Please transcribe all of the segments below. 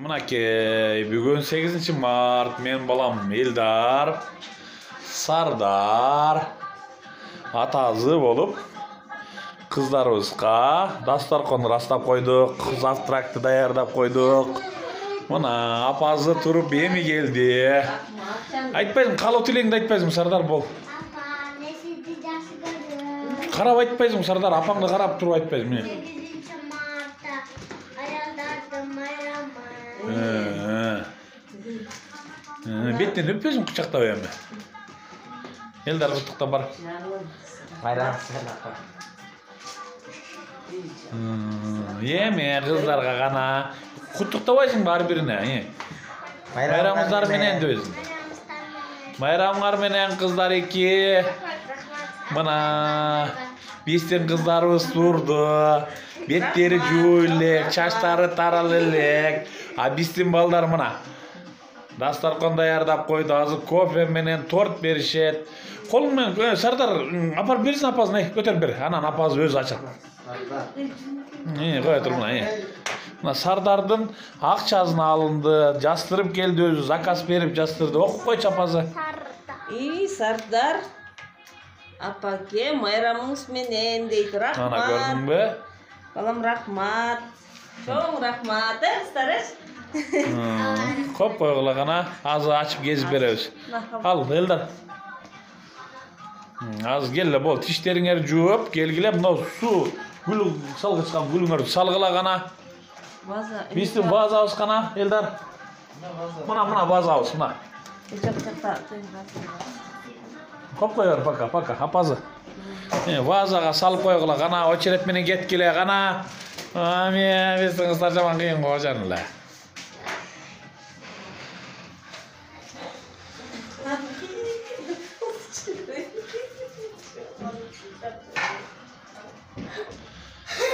Mınaki bugün 8 Mart men balam Eldar Sardar atazı bolup kızlarыбызга dastorkon rastap koyduk, завтракты даярдап koyduk. Мына апазы туруп эми келди. Айтпайсың, калуу тилеңди айтпайсың, Сардар бол. Апа, мен сизди жакшы көрөм. Карап айтпайсың, Сардар, апаңды карап туруп айтпайсың міне. 8 Мартта аялдардын майрамы. Беттен өппөсүң кучактап эми. Элдар куттуктап бар. Байрамыңыздар апа. Эми кыздарга гана куттуктабайсың баары бирине. Байрамыңыздар менен дебесиң. Байрамыңар менен кыздар эки. Мына биздин кыздарыбыз турду. Беттери жуу элек, чачтары тарал элек. А биздин балдар мына дасторкон даярдап койду. Азыр кофе менен торт беришет. Колуң менен Сардар апарып берсин апасын, көтөрүп бер. Анан апасы өзү ачат. Кое тур мына. Мына Сардардын акчасын алынды, жастырып келди өзү, заказ берип жастырды. Окуп койчу апасы. Сардар апаке майрамыңыз менен дейт. Ана Рахмат. көрдүңбү? Балам рахмат. Чоң рахмат. Старыш. Коп койгула гана, азыр ачып кезип беребиз. Ал, Элдар. Азыр келе бол, тиштериңерди жууп, келгиле мына суу гүл салгычкан гүлүңөрдү салгыла гана. Биздин базабыз гана, Элдар. Мына базабыз, мына. Коп койор пока, апазы. Вазага салып койгула гана, очерет менен кеткиле гана. Биздин кыздар жаман кыйын го жан эле.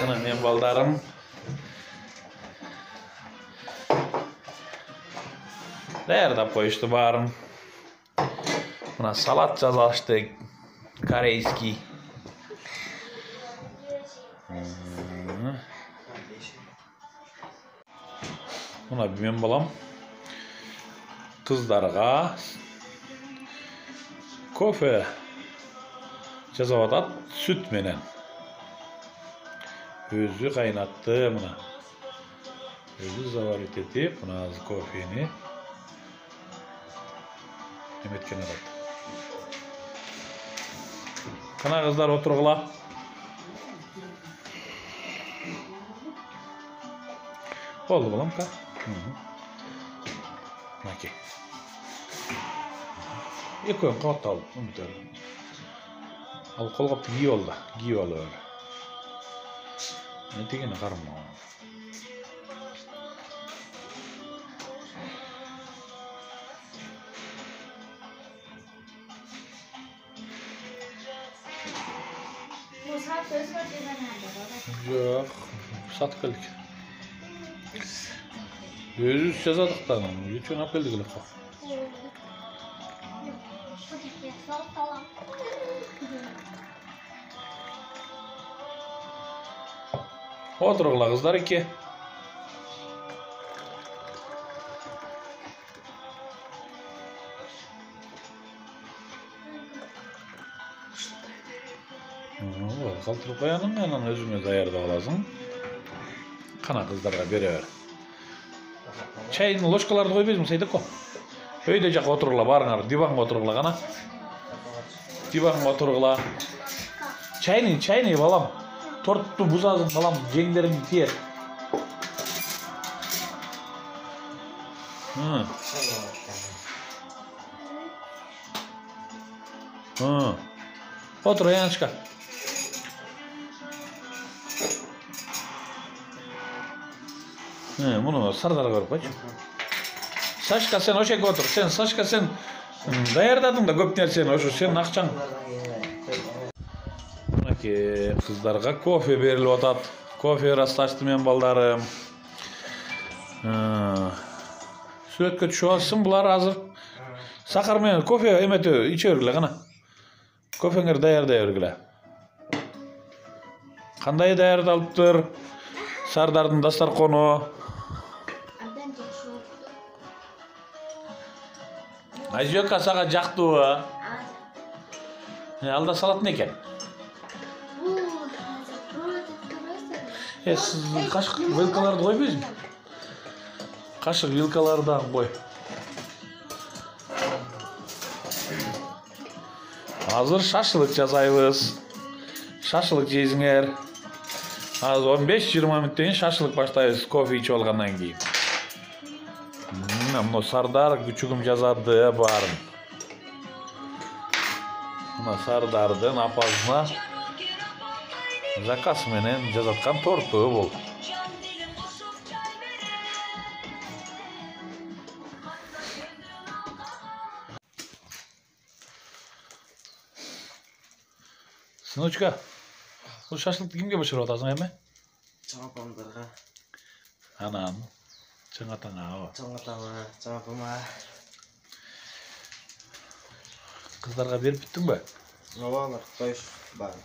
Мына мен балдарым. Даярдап коюшту баарын. Мына салат жасашты, корейский. Мына мен балам кыздарга кофе жасап атат сүт менен. Өзү кайнатты мына. Өзү заварить этип, мына кофени эметкен атат. Кана кыздар отургула. Болду балам ка. Маки. Экөөн катталып, мынтер. Ал колгоп кийип алды, кийип алып. Ne degeni karma. Bu saat söz verdiğinden nerede? Yok, satqılık. Özü jazadık da, geçen apeldik lafı. Salam. Oturgula kızlar iki. Kaldırıp koyanın anan özüme dayarda alasın. Kana kızlarga bere ver. Çayın loşkalarda koybayız saydık o. Öyde jaka oturgula barыңар, диванга oturgula kana. Диванга oturgula. Çayını balam. Torttu buzazın balam, jеңдерин тиер. Otur Яночка. Bunu Sardar'a koyup koy. Сашка sen o şekilde otur. Сашка sen dayardadın da köp nerseni, oşu senin akçan. Kızlarga kofe berilip atat. Kofe rastlaştım men baldarım. Söötkө түшүп алышсын булар азыр. Сахар менен кофе эметө иче бергиле гана. Кофеңер даярдай бергиле. Кандай даярдалыптыр? Сардардын дастаркону. Abdan çekiş. Ayjök asaga jактуу. Алда салат не екен? Сіз қашық вилкаларды қойбайсың? Қашық вилкалардан қой. Азыр шашлык жасайбыз. Шашлык жейсиңер. Азыр 15-20 мүнөттөн кийин шашлык баштайбыз, кофе ичип алгандан кийин. Мына Сардар күчүгүм жазады барын. Мына Сардардын апасына заказ менен жазаткан торту бул. Сыночка, бул шашлыкты кимге бышырып атасың эми? Чоң апамдарга. Анан, чоң атаңа. Чоң атама, чоң апама. Кыздарга берип бүттүңбү? Ооба, тош бар.